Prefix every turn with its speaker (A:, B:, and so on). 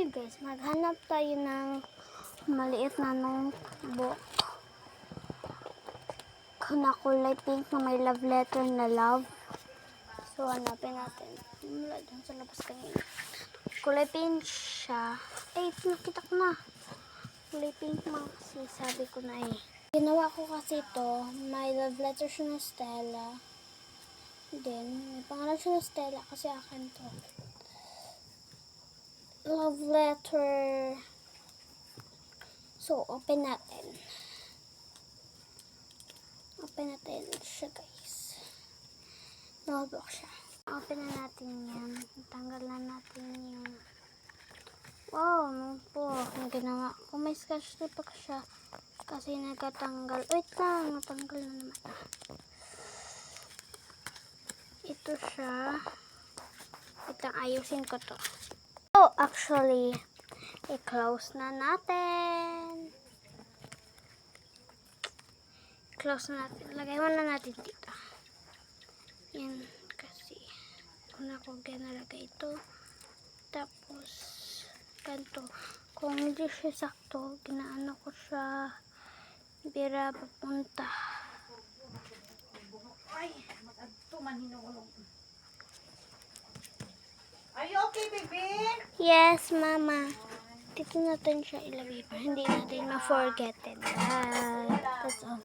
A: guys, maghanap tayo ng maliit na notebook na kulay pink na may love letter na love. So, hanapin natin. Wala dyan sa labas kanina. Kulay pink siya. Ay, nakita ko na. Kulay pink mga kasi sabi ko na eh. Ginawa ko kasi ito, may love letter siya na Stella. Then, may pangalan siya na Stella kasi akin to. Love letter. So, open natin. Open natin siya, guys. Notebook siya. Open na natin yan. Tanggal na natin yung... Wow, ano po. Ang ginawa ko. May scotch tape pa siya. Kasi nagkatanggal. Wait lang, natanggal na naman. Ito siya. Itang ayusin ko to. Oh, actually, i-close na natin. Close na natin. Lagay mo na natin dito. Yan, kasi una ko ginalagay ito. Tapos, ganito. Kung hindi siya sakto, ginaano ko siya. Bira papunta.
B: Ay, mag-adto man hinulog. Are you okay, baby?
A: Yes, mama. Dito natin siya ilagay para hindi natin ma-forget it. That's all.